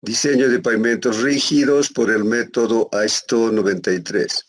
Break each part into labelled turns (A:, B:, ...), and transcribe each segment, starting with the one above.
A: Diseño de pavimentos rígidos por el método AISTO 93.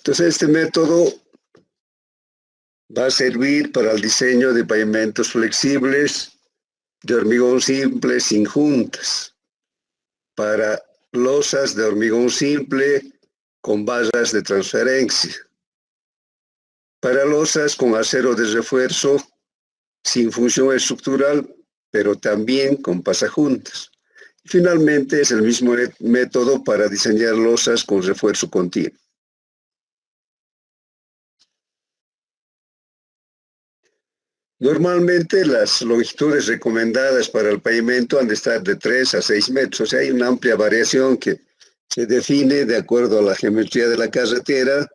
A: Entonces, este método va a servir para el diseño de pavimentos flexibles de hormigón simple sin juntas, para losas de hormigón simple con barras de transferencia, para losas con acero de refuerzo sin función estructural, pero también con pasajuntas. Finalmente, es el mismo método para diseñar losas con refuerzo continuo. Normalmente las longitudes recomendadas para el pavimento han de estar de 3 a 6 metros. O sea, hay una amplia variación que se define de acuerdo a la geometría de la carretera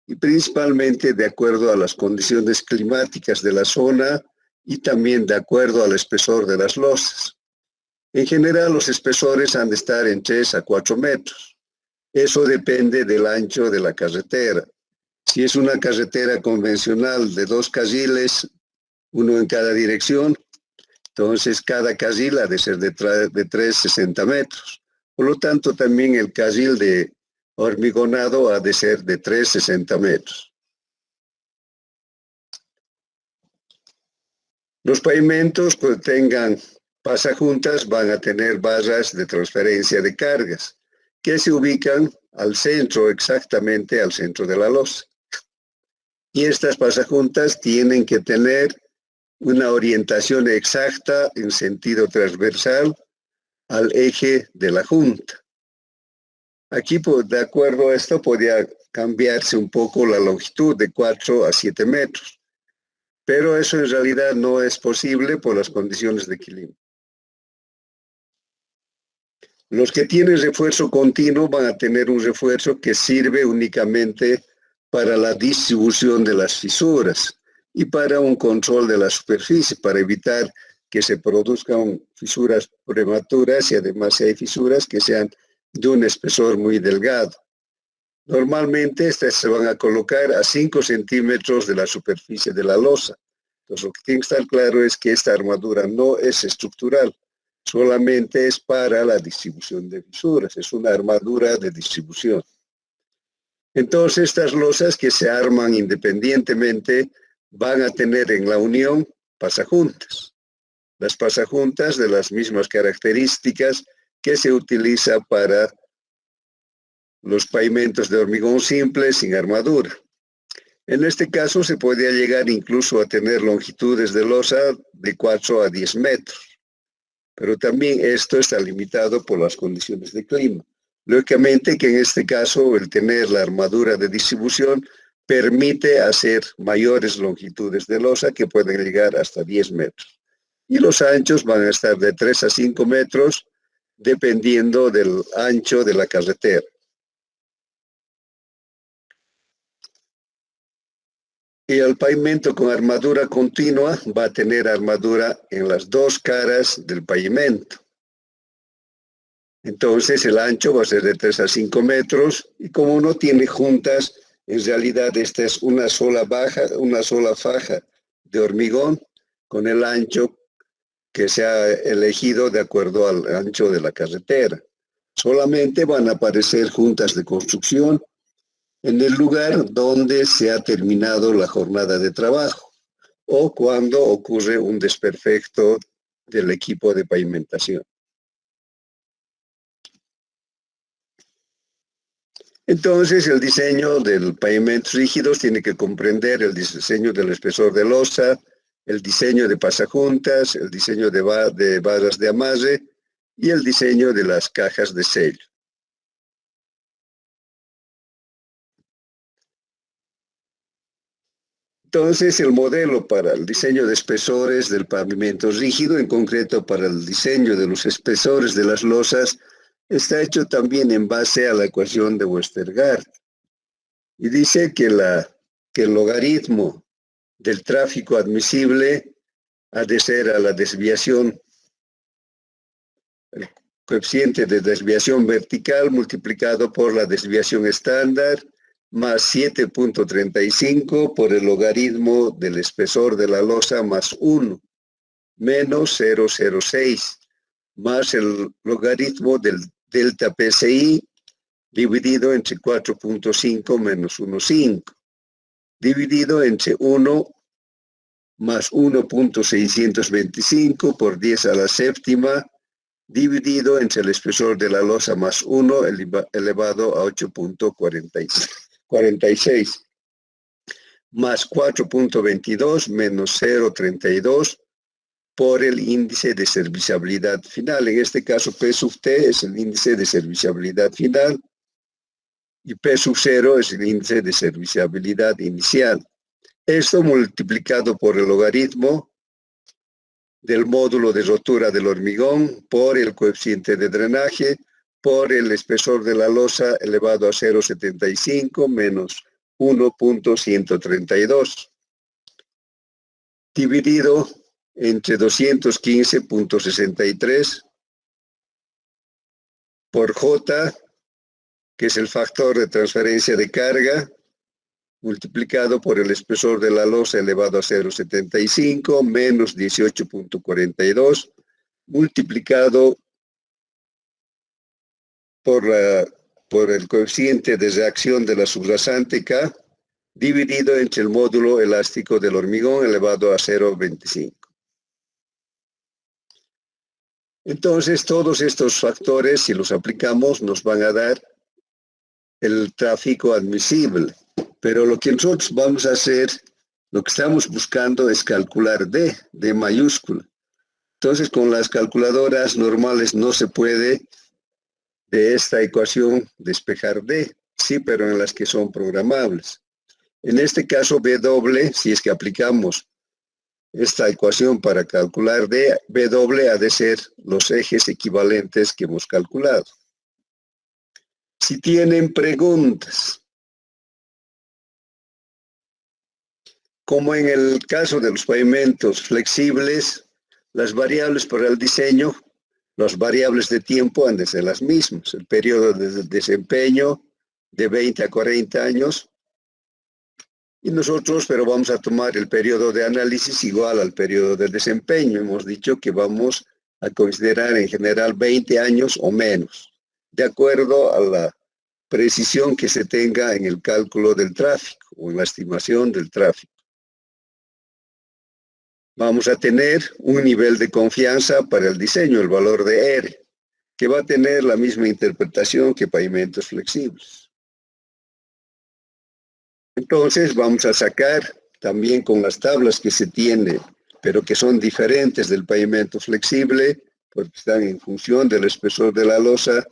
A: y principalmente de acuerdo a las condiciones climáticas de la zona y también de acuerdo al espesor de las losas. En general, los espesores han de estar en 3 a 4 metros. Eso depende del ancho de la carretera. Si es una carretera convencional de 2 carriles, uno en cada dirección, entonces cada carril ha de ser de 360 metros. Por lo tanto, también el carril de hormigonado ha de ser de 360 metros. Los pavimentos que tengan pasajuntas van a tener barras de transferencia de cargas que se ubican al centro, exactamente al centro de la losa. Y estas pasajuntas tienen que tener una orientación exacta en sentido transversal al eje de la junta. Aquí, de acuerdo a esto, podría cambiarse un poco la longitud de 4 a 7 metros, pero eso en realidad no es posible por las condiciones de equilibrio. Los que tienen refuerzo continuo van a tener un refuerzo que sirve únicamente para la distribución de las fisuras y para un control de la superficie, para evitar que se produzcan fisuras prematuras y además si hay fisuras que sean de un espesor muy delgado. Normalmente estas se van a colocar a 5 centímetros de la superficie de la losa. Entonces lo que tiene que estar claro es que esta armadura no es estructural, solamente es para la distribución de fisuras, es una armadura de distribución. Entonces estas losas que se arman independientemente van a tener en la unión pasajuntas. Las pasajuntas de las mismas características que se utiliza para los pavimentos de hormigón simple sin armadura. En este caso se podría llegar incluso a tener longitudes de losa de 4 a 10 metros, pero también esto está limitado por las condiciones de clima. Lógicamente que en este caso el tener la armadura de distribución permite hacer mayores longitudes de losa que pueden llegar hasta 10 metros. Y los anchos van a estar de 3 a 5 metros dependiendo del ancho de la carretera. Y el pavimento con armadura continua va a tener armadura en las dos caras del pavimento. Entonces el ancho va a ser de 3 a 5 metros y como no tiene juntas, en realidad esta es una sola faja de hormigón con el ancho que se ha elegido de acuerdo al ancho de la carretera. Solamente van a aparecer juntas de construcción en el lugar donde se ha terminado la jornada de trabajo o cuando ocurre un desperfecto del equipo de pavimentación. Entonces, el diseño del pavimentos rígidos tiene que comprender el diseño del espesor de losa, el diseño de pasajuntas, el diseño de barras de amarre y el diseño de las cajas de sello. Entonces, el modelo para el diseño de espesores del pavimento rígido, en concreto para el diseño de los espesores de las losas, está hecho también en base a la ecuación de Westergaard. Y dice que el logaritmo del tráfico admisible ha de ser a la desviación, el coeficiente de desviación vertical multiplicado por la desviación estándar más 7.35 por el logaritmo del espesor de la losa más 1 menos 0,06 más el logaritmo del delta PCI dividido entre 4.5 menos 1,5 dividido entre 1 más 1.625 por 10 a la séptima dividido entre el espesor de la losa más 1 elevado a 8.46 más 4.22 menos 0.32 por el índice de serviciabilidad final. En este caso, P sub T es el índice de serviciabilidad final y P sub 0 es el índice de serviciabilidad inicial. Esto multiplicado por el logaritmo del módulo de rotura del hormigón por el coeficiente de drenaje por el espesor de la losa elevado a 0,75 menos 1.132 dividido entre 215.63 por J, que es el factor de transferencia de carga, multiplicado por el espesor de la losa elevado a 0,75 menos 18.42, multiplicado por el coeficiente de reacción de la subrasante K, dividido entre el módulo elástico del hormigón elevado a 0,25. Entonces, todos estos factores, si los aplicamos, nos van a dar el tráfico admisible. Pero lo que nosotros vamos a hacer, lo que estamos buscando es calcular D mayúscula. Entonces, con las calculadoras normales no se puede de esta ecuación despejar D, sí, pero en las que son programables. En este caso, B doble, si es que aplicamos esta ecuación para calcular D, B doble ha de ser los ejes equivalentes que hemos calculado. Si tienen preguntas, como en el caso de los pavimentos flexibles, las variables para el diseño, las variables de tiempo han de ser las mismas. El periodo de desempeño de 20 a 40 años. Y nosotros, pero vamos a tomar el periodo de análisis igual al periodo de desempeño. Hemos dicho que vamos a considerar en general 20 años o menos, de acuerdo a la precisión que se tenga en el cálculo del tráfico o en la estimación del tráfico. Vamos a tener un nivel de confianza para el diseño, el valor de R, que va a tener la misma interpretación que pavimentos flexibles. Entonces vamos a sacar también con las tablas que se tiene, pero que son diferentes del pavimento flexible, porque están en función del espesor de la losa,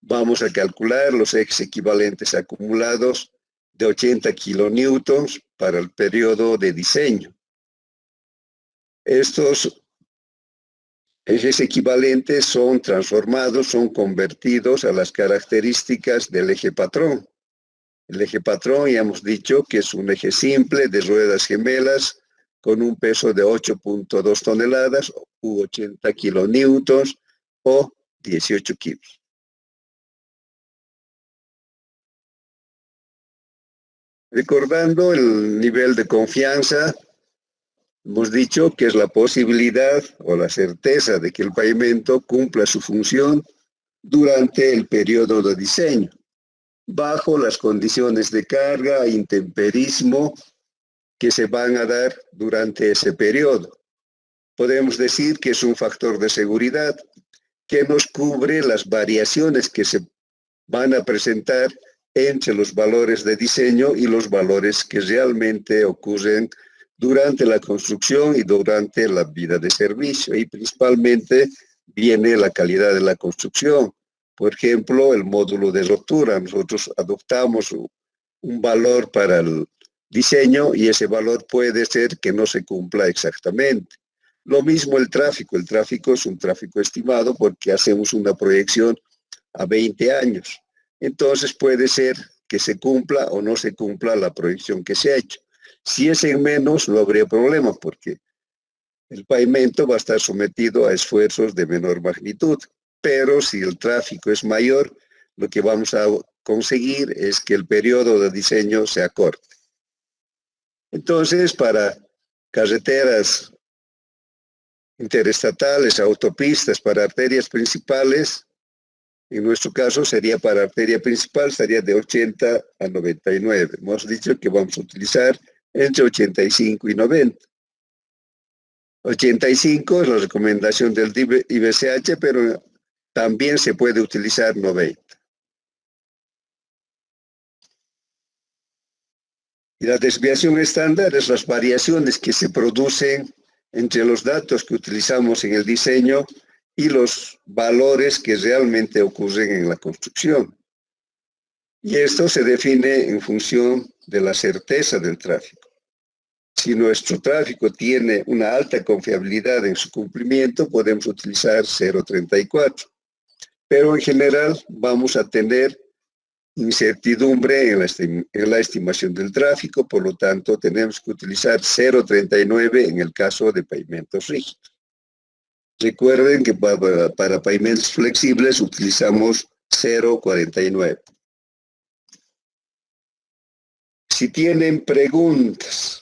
A: vamos a calcular los ejes equivalentes acumulados de 80 kilonewtons para el periodo de diseño. Estos ejes equivalentes son transformados, son convertidos a las características del eje patrón. El eje patrón ya hemos dicho que es un eje simple de ruedas gemelas con un peso de 8.2 toneladas u 80 kilonewtons o 18 kilos. Recordando el nivel de confianza, hemos dicho que es la posibilidad o la certeza de que el pavimento cumpla su función durante el periodo de diseño, bajo las condiciones de carga e intemperismo que se van a dar durante ese periodo. Podemos decir que es un factor de seguridad que nos cubre las variaciones que se van a presentar entre los valores de diseño y los valores que realmente ocurren durante la construcción y durante la vida de servicio. Y principalmente viene la calidad de la construcción. Por ejemplo, el módulo de rotura. Nosotros adoptamos un valor para diseño y ese valor puede ser que no se cumpla exactamente. Lo mismo el tráfico es un tráfico estimado porque hacemos una proyección a 20 años. Entonces puede ser que se cumpla o no se cumpla la proyección que se ha hecho. Si es en menos, no habría problema porque el pavimento va a estar sometido a esfuerzos de menor magnitud. Pero si el tráfico es mayor, lo que vamos a conseguir es que el periodo de diseño se acorte. Entonces, para carreteras interestatales, autopistas, para arterias principales, en nuestro caso sería para arteria principal, sería de 80 a 99. Hemos dicho que vamos a utilizar entre 85 y 90. 85 es la recomendación del IBCH, pero también se puede utilizar 90. Y la desviación estándar es las variaciones que se producen entre los datos que utilizamos en el diseño y los valores que realmente ocurren en la construcción. Y esto se define en función de la certeza del tráfico. Si nuestro tráfico tiene una alta confiabilidad en su cumplimiento, podemos utilizar 0.34. Pero en general vamos a tener incertidumbre en la estimación del tráfico, por lo tanto tenemos que utilizar 0.39 en el caso de pavimentos rígidos. Recuerden que para pavimentos flexibles utilizamos 0.49. Si tienen preguntas,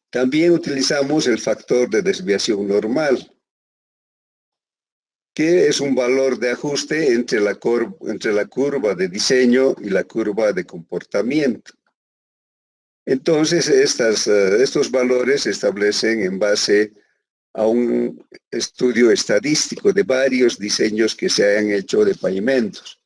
A: también utilizamos el factor de desviación normal, que es un valor de ajuste entre la curva de diseño y la curva de comportamiento. Entonces, estos valores se establecen en base a un estudio estadístico de varios diseños que se hayan hecho de pavimentos.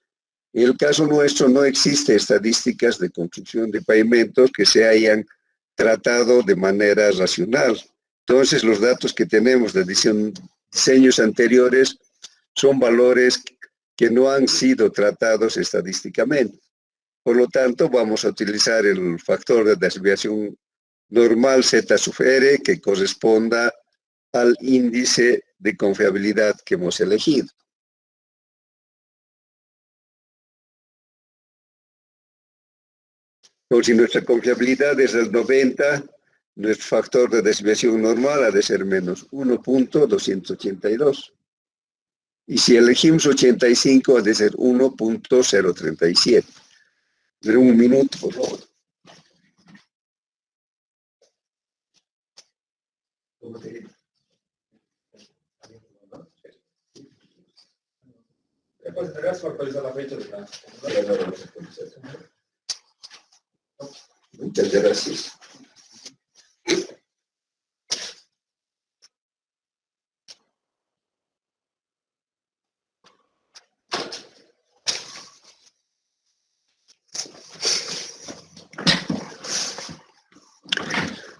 A: En el caso nuestro no existe estadísticas de construcción de pavimentos que se hayan tratado de manera racional. Entonces, los datos que tenemos de diseños anteriores son valores que no han sido tratados estadísticamente. Por lo tanto, vamos a utilizar el factor de desviación normal Z sub R que corresponda al índice de confiabilidad que hemos elegido. Entonces, si nuestra confiabilidad es del 90, nuestro factor de desviación normal ha de ser menos 1.282. Y si elegimos 85, ha de ser 1.037. Un minuto, por favor. Muchas gracias.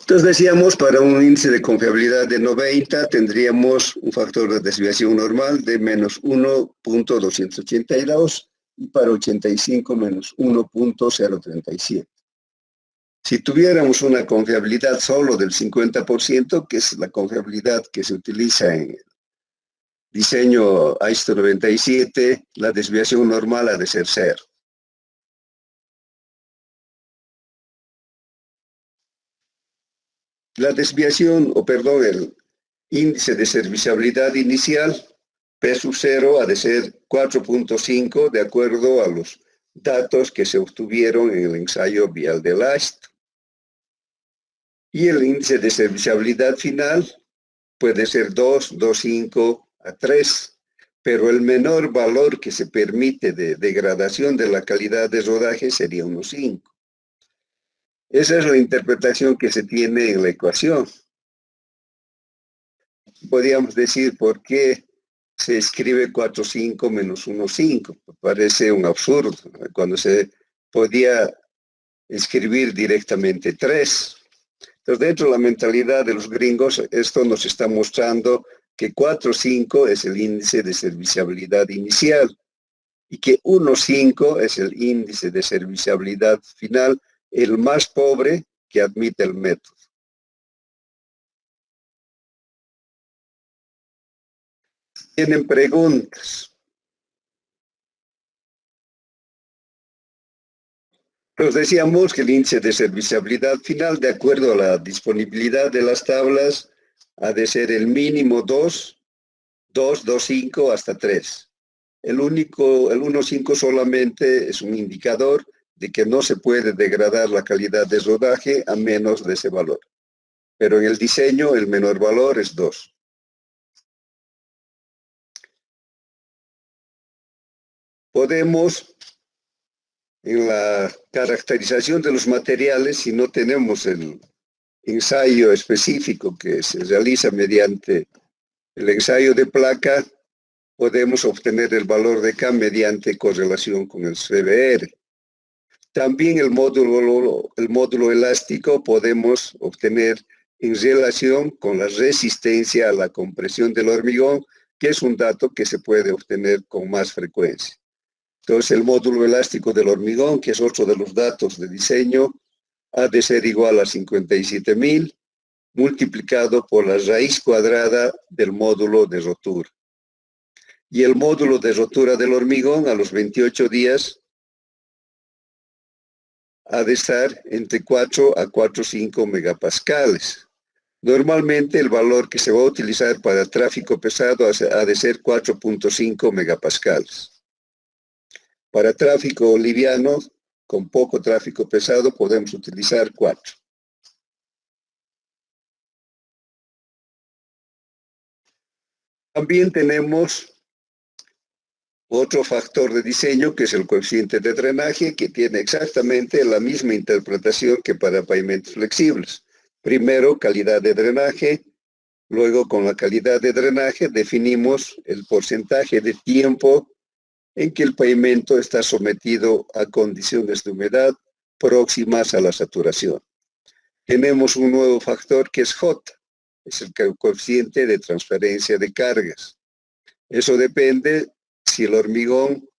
A: Entonces decíamos, para un índice de confiabilidad de 90 tendríamos un factor de desviación normal de menos 1.282 y para 85 menos 1.037. Si tuviéramos una confiabilidad solo del 50%, que es la confiabilidad que se utiliza en el diseño ISO 97, la desviación normal ha de ser 0. La desviación, el índice de serviciabilidad inicial, P sub 0 ha de ser 4.5 de acuerdo a los datos que se obtuvieron en el ensayo vial de LAST. Y el índice de serviciabilidad final puede ser 2, 2.5 a 3, pero el menor valor que se permite de degradación de la calidad de rodaje sería 1.5. Esa es la interpretación que se tiene en la ecuación. Podríamos decir por qué se escribe 4.5 menos 1.5. Parece un absurdo, ¿no? Cuando se podía escribir directamente 3. Entonces, dentro de la mentalidad de los gringos, esto nos está mostrando que 4.5 es el índice de serviciabilidad inicial y que 1.5 es el índice de serviciabilidad final el más pobre que admite el método. ¿Tienen preguntas? Nos decíamos que el índice de serviciabilidad final, de acuerdo a la disponibilidad de las tablas, ha de ser el mínimo 2, 2,5 hasta 3. El 1,5 solamente es un indicador de que no se puede degradar la calidad de rodaje a menos de ese valor. Pero en el diseño el menor valor es 2. Podemos, en la caracterización de los materiales, si no tenemos el ensayo específico que se realiza mediante el ensayo de placa, podemos obtener el valor de K mediante correlación con el CBR. También el módulo elástico podemos obtener en relación con la resistencia a la compresión del hormigón, que es un dato que se puede obtener con más frecuencia. Entonces, el módulo elástico del hormigón, que es otro de los datos de diseño, ha de ser igual a 57.000 multiplicado por la raíz cuadrada del módulo de rotura. Y el módulo de rotura del hormigón a los 28 días ha de estar entre 4 a 4,5 megapascales. Normalmente el valor que se va a utilizar para tráfico pesado ha de ser 4,5 megapascales. Para tráfico liviano, con poco tráfico pesado, podemos utilizar 4. También tenemos otro factor de diseño que es el coeficiente de drenaje, que tiene exactamente la misma interpretación que para pavimentos flexibles. Primero, calidad de drenaje. Luego, con la calidad de drenaje, definimos el porcentaje de tiempo en que el pavimento está sometido a condiciones de humedad próximas a la saturación. Tenemos un nuevo factor que es J, es el coeficiente de transferencia de cargas. Eso depende si el hormigón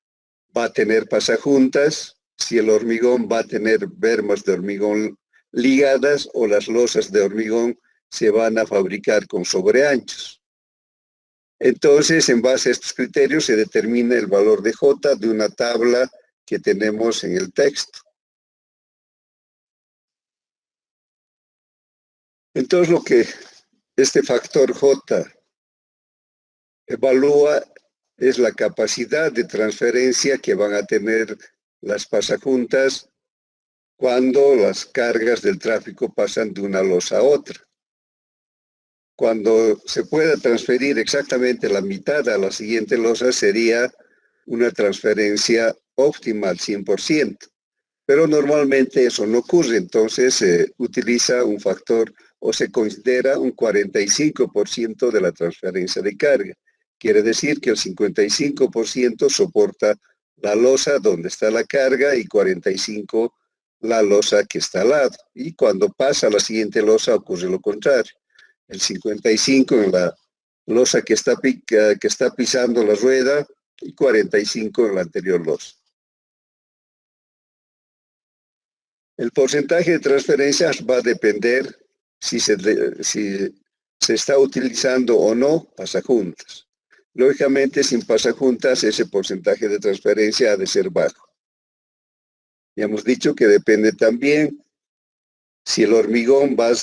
A: va a tener pasajuntas, si el hormigón va a tener bermas de hormigón ligadas o las losas de hormigón se van a fabricar con sobreanchos. Entonces, en base a estos criterios se determina el valor de J de una tabla que tenemos en el texto. Entonces, lo que este factor J evalúa es la capacidad de transferencia que van a tener las pasajuntas cuando las cargas del tráfico pasan de una losa a otra. Cuando se pueda transferir exactamente la mitad a la siguiente losa sería una transferencia óptima al 100%, pero normalmente eso no ocurre, entonces se utiliza un factor o se considera un 45% de la transferencia de carga. Quiere decir que el 55% soporta la losa donde está la carga y 45% la losa que está al lado. Y cuando pasa a la siguiente losa ocurre lo contrario. El 55% en la losa que está pisando la rueda y 45% en la anterior losa. El porcentaje de transferencias va a depender si se está utilizando o no pasajuntas. Lógicamente, sin pasajuntas, ese porcentaje de transferencia ha de ser bajo. Ya hemos dicho que depende también si el hormigón va a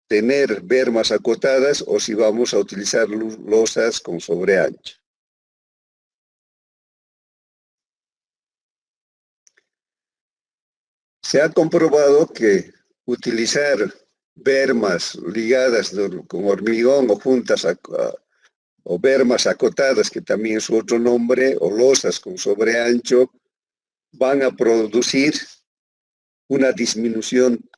A: tener bermas acotadas o si vamos a utilizar losas con sobreancho. Se ha comprobado que utilizar bermas ligadas con hormigón o juntas o bermas acotadas, que también es otro nombre, o losas con sobreancho, van a producir una disminución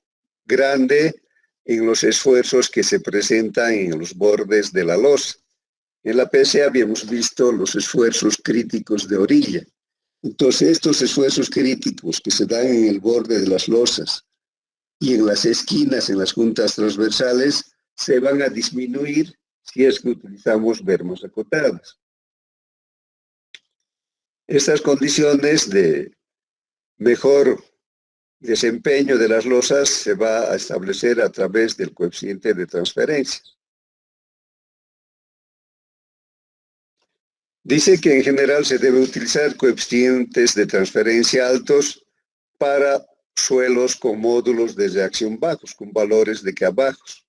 A: grande en los esfuerzos que se presentan en los bordes de la losa. En la PCA habíamos visto los esfuerzos críticos de orilla. Entonces, estos esfuerzos críticos que se dan en el borde de las losas y en las esquinas, en las juntas transversales, se van a disminuir si es que utilizamos bermas acotadas. Estas condiciones de mejor desempeño de las losas se va a establecer a través del coeficiente de transferencia. Dice que en general se debe utilizar coeficientes de transferencia altos para suelos con módulos de reacción bajos, con valores de K bajos,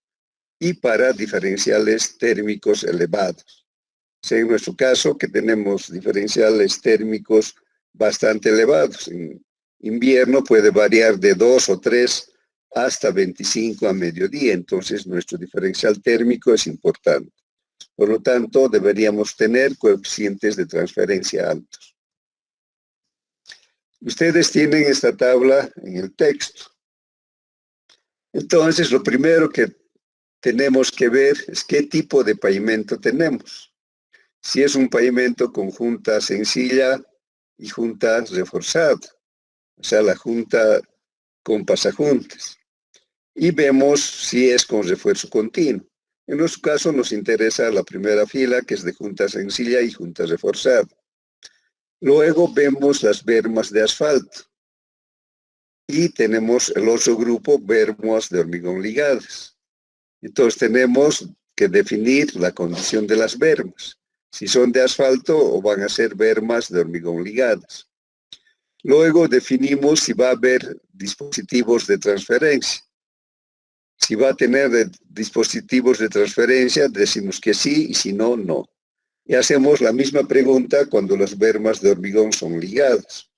A: y para diferenciales térmicos elevados. En nuestro caso, que tenemos diferenciales térmicos bastante elevados. En invierno puede variar de 2 o 3 hasta 25 a mediodía, entonces nuestro diferencial térmico es importante. Por lo tanto, deberíamos tener coeficientes de transferencia altos. Ustedes tienen esta tabla en el texto. Entonces, lo primero que tenemos que ver es qué tipo de pavimento tenemos. Si es un pavimento con junta sencilla y junta reforzada, o sea, la junta con pasajuntas. Y vemos si es con refuerzo continuo. En nuestro caso nos interesa la primera fila, que es de junta sencilla y junta reforzada. Luego vemos las bermas de asfalto. Y tenemos el otro grupo, bermas de hormigón ligadas. Entonces tenemos que definir la condición de las bermas. Si son de asfalto o van a ser bermas de hormigón ligadas. Luego definimos si va a haber dispositivos de transferencia. Si va a tener dispositivos de transferencia, decimos que sí, y si no, no. Y hacemos la misma pregunta cuando las bermas de hormigón son ligadas.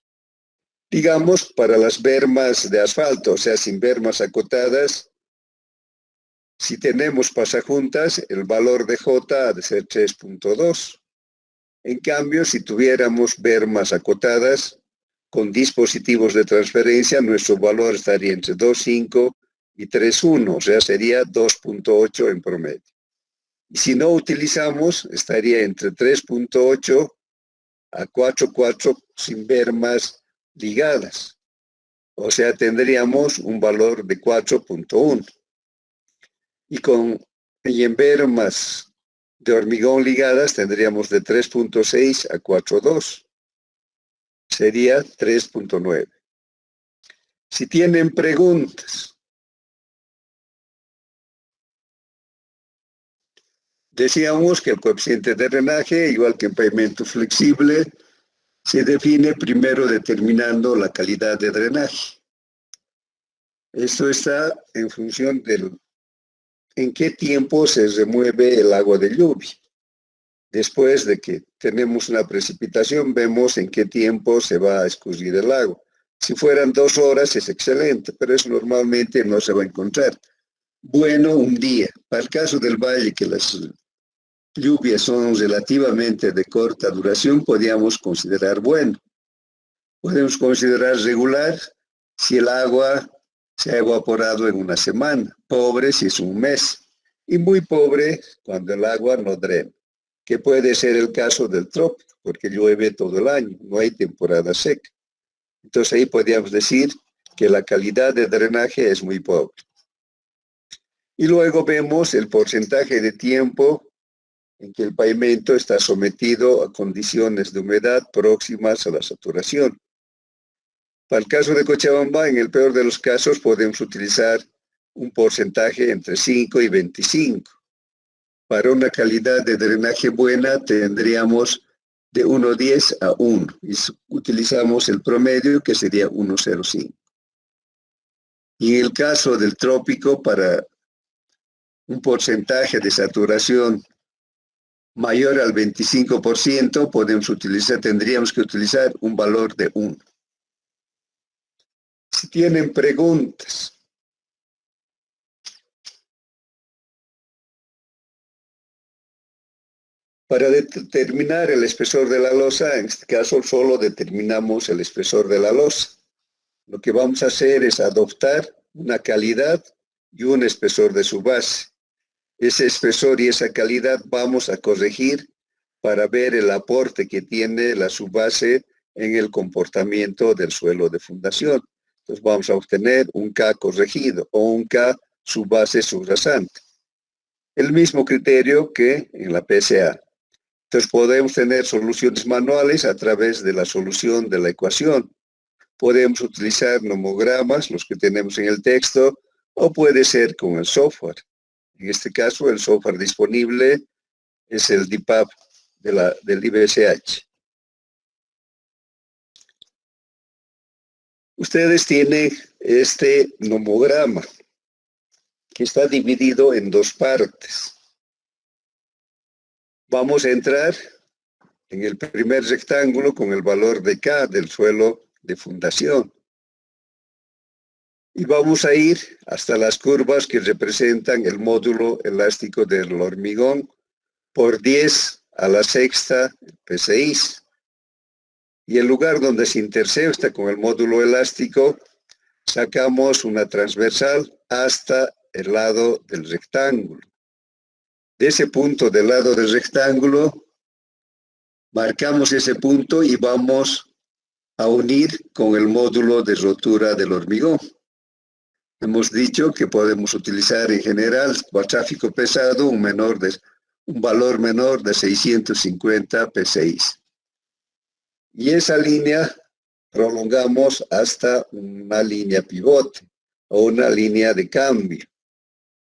A: Digamos, para las bermas de asfalto, o sea, sin bermas acotadas, si tenemos pasajuntas, el valor de J ha de ser 3.2. En cambio, si tuviéramos bermas acotadas con dispositivos de transferencia, nuestro valor estaría entre 2.5 y 3.1, o sea, sería 2.8 en promedio. Y si no utilizamos, estaría entre 3.8 a 4.4 sin bermas ligadas. O sea, tendríamos un valor de 4.1. Y en bermas de hormigón ligadas tendríamos de 3.6 a 4.2. Sería 3.9. Si tienen preguntas. Decíamos que el coeficiente de drenaje, igual que en pavimento flexible, se define primero determinando la calidad de drenaje. Esto está en función del en qué tiempo se remueve el agua de lluvia. Después de que tenemos una precipitación, vemos en qué tiempo se va a escurrir el agua. Si fueran 2 horas es excelente, pero eso normalmente no se va a encontrar. Bueno, un día. Para el caso del valle, que las lluvias son relativamente de corta duración, podríamos considerar bueno. Podemos considerar regular si el agua se ha evaporado en una semana, pobre si es un mes, y muy pobre cuando el agua no drena, que puede ser el caso del trópico, porque llueve todo el año, no hay temporada seca. Entonces ahí podríamos decir que la calidad de drenaje es muy pobre. Y luego vemos el porcentaje de tiempo en que el pavimento está sometido a condiciones de humedad próximas a la saturación. Para el caso de Cochabamba, en el peor de los casos, podemos utilizar un porcentaje entre 5 y 25. Para una calidad de drenaje buena, tendríamos de 1.10 a 1. Y utilizamos el promedio, que sería 1.05. Y en el caso del trópico, para un porcentaje de saturación mayor al 25%, tendríamos que utilizar un valor de 1. Si tienen preguntas. Para determinar el espesor de la losa, en este caso solo determinamos el espesor de la losa. Lo que vamos a hacer es adoptar una calidad y un espesor de su base. Ese espesor y esa calidad vamos a corregir para ver el aporte que tiene la subbase en el comportamiento del suelo de fundación. Entonces vamos a obtener un K corregido o un K subbase subrasante. El mismo criterio que en la PSA. Entonces podemos tener soluciones manuales a través de la solución de la ecuación. Podemos utilizar nomogramas, los que tenemos en el texto, o puede ser con el software. En este caso, el software disponible es el DIPAP del IBSH. Ustedes tienen este nomograma que está dividido en dos partes. Vamos a entrar en el primer rectángulo con el valor de K del suelo de fundación. Y vamos a ir hasta las curvas que representan el módulo elástico del hormigón por 10 a la sexta P6. Y el lugar donde se intersecta con el módulo elástico, sacamos una transversal hasta el lado del rectángulo. De ese punto del lado del rectángulo, marcamos ese punto y vamos a unir con el módulo de rotura del hormigón. Hemos dicho que podemos utilizar en general para tráfico pesado un valor menor de 650 P6. Y esa línea prolongamos hasta una línea pivote o una línea de cambio.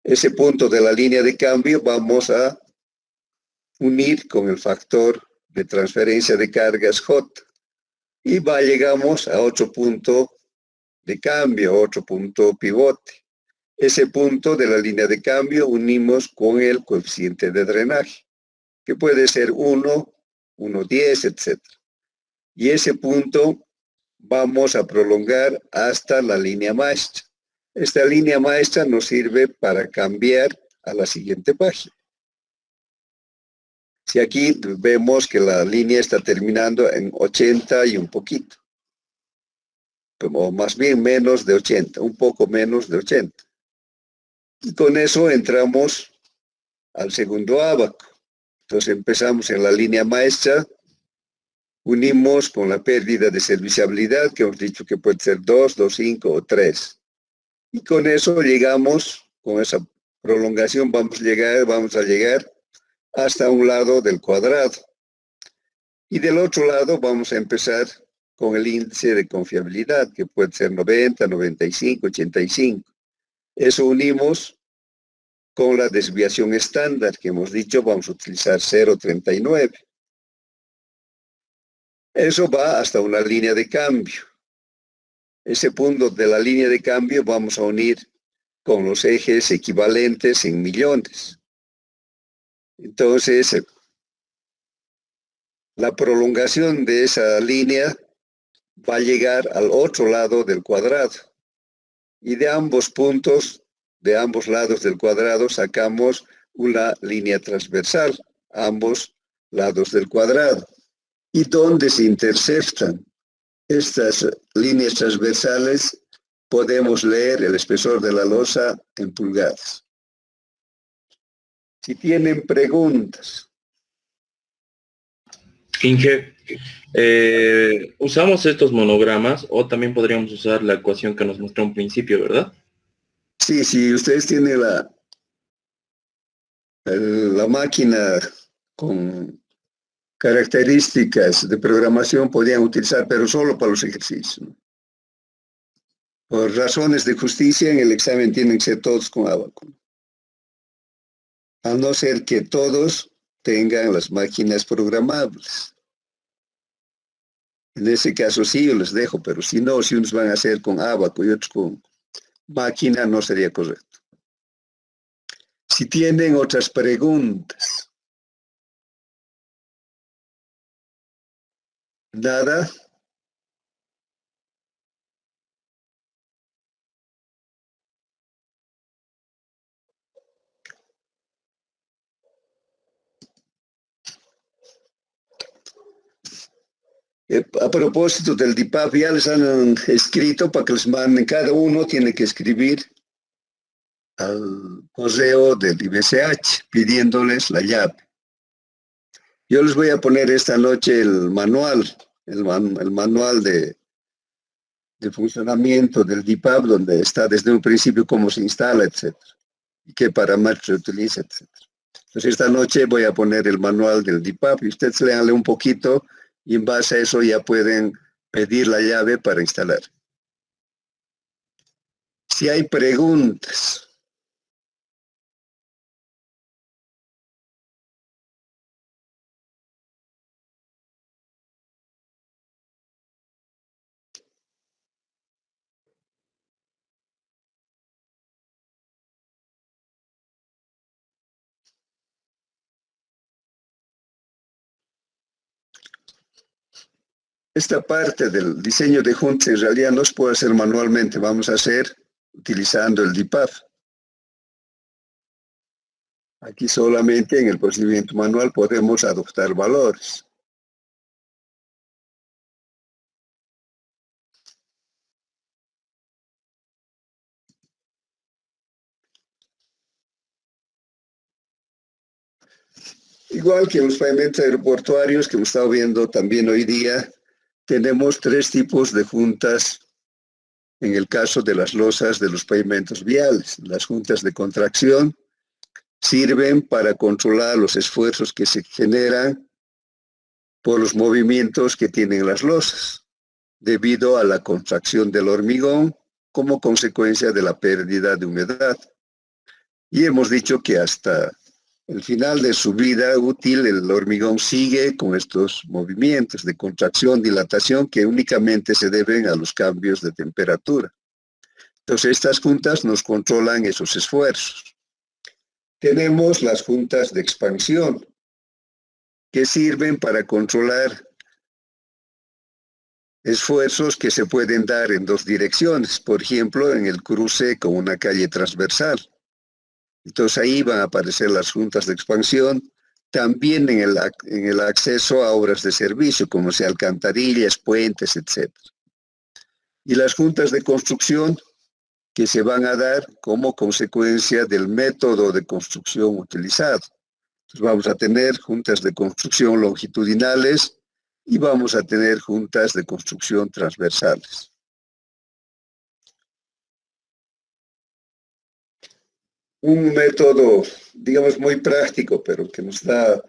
A: Ese punto de la línea de cambio vamos a unir con el factor de transferencia de cargas J. Y llegamos a otro punto de cambio, otro punto pivote. Ese punto de la línea de cambio unimos con el coeficiente de drenaje, que puede ser 1, 1,10, etc. Y ese punto vamos a prolongar hasta la línea maestra. Esta línea maestra nos sirve para cambiar a la siguiente página. Si aquí vemos que la línea está terminando en 80 y un poquito, o más bien menos de 80, un poco menos de 80. Y con eso entramos al segundo ábaco. Entonces empezamos en la línea maestra, unimos con la pérdida de serviciabilidad, que hemos dicho que puede ser 2, 2,5 o 3. Y con eso llegamos, con esa prolongación vamos a llegar hasta un lado del cuadrado. Y del otro lado vamos a empezar con el índice de confiabilidad, que puede ser 90, 95, 85. Eso unimos con la desviación estándar, que hemos dicho vamos a utilizar 0,39. Eso va hasta una línea de cambio. Ese punto de la línea de cambio vamos a unir con los ejes equivalentes en millones. Entonces, la prolongación de esa línea va a llegar al otro lado del cuadrado. Y de ambos puntos, de ambos lados del cuadrado, sacamos una línea transversal, ambos lados del cuadrado. Y donde se intersectan estas líneas transversales, podemos leer el espesor de la losa en pulgadas. Si tienen preguntas.
B: Inge, usamos estos monogramas o también podríamos usar la ecuación que nos mostró un principio, ¿verdad?
A: Sí, si ustedes tienen la máquina con características de programación, podrían utilizar, pero solo para los ejercicios, ¿no? Por razones de justicia, en el examen tienen que ser todos con Abaco. A no ser que todos tengan las máquinas programables. En ese caso sí, yo les dejo, pero si no, si unos van a hacer con Abaco y otros con máquina, no sería correcto. Si tienen otras preguntas. Nada. A propósito del DIPAP, ya les han escrito para que les manden, cada uno tiene que escribir al correo del IBSH pidiéndoles la llave. Yo les voy a poner esta noche el manual, el manual de funcionamiento del DIPAP, donde está desde un principio cómo se instala, etc. Y qué parámetros se utiliza, etc. Entonces esta noche voy a poner el manual del DIPAP y ustedes léanle un poquito y en base a eso ya pueden pedir la llave para instalar. Si hay preguntas. Esta parte del diseño de juntas en realidad no se puede hacer manualmente, vamos a hacer utilizando el DIPAF. Aquí solamente en el procedimiento manual podemos adoptar valores. Igual que en los pavimentos aeroportuarios que hemos estado viendo también hoy día, tenemos 3 tipos de juntas en el caso de las losas de los pavimentos viales. Las juntas de contracción sirven para controlar los esfuerzos que se generan por los movimientos que tienen las losas, debido a la contracción del hormigón como consecuencia de la pérdida de humedad. Y hemos dicho que hasta el final de su vida útil, el hormigón sigue con estos movimientos de contracción, dilatación, que únicamente se deben a los cambios de temperatura. Entonces, estas juntas nos controlan esos esfuerzos. Tenemos las juntas de expansión, que sirven para controlar esfuerzos que se pueden dar en 2 direcciones, por ejemplo, en el cruce con una calle transversal. Entonces ahí van a aparecer las juntas de expansión, también en el acceso a obras de servicio, como sea alcantarillas, puentes, etc. Y las juntas de construcción que se van a dar como consecuencia del método de construcción utilizado. Entonces vamos a tener juntas de construcción longitudinales y vamos a tener juntas de construcción transversales. Un método, digamos, muy práctico, pero que nos da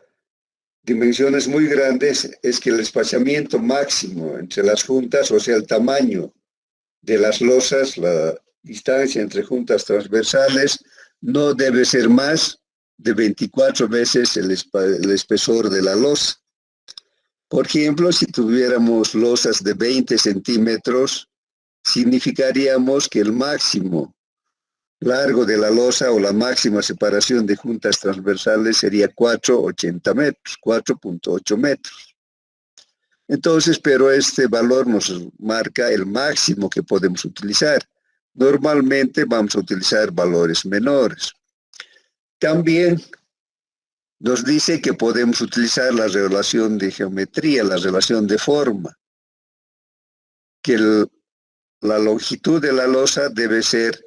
A: dimensiones muy grandes, es que el espaciamiento máximo entre las juntas, o sea, el tamaño de las losas, la distancia entre juntas transversales, no debe ser más de 24 veces el espesor de la losa. Por ejemplo, si tuviéramos losas de 20 centímetros, significaríamos que el máximo largo de la losa o la máxima separación de juntas transversales sería 4,80 metros, 4,8 metros. Entonces, pero este valor nos marca el máximo que podemos utilizar. Normalmente vamos a utilizar valores menores. También nos dice que podemos utilizar la relación de geometría, la relación de forma, que la longitud de la losa debe ser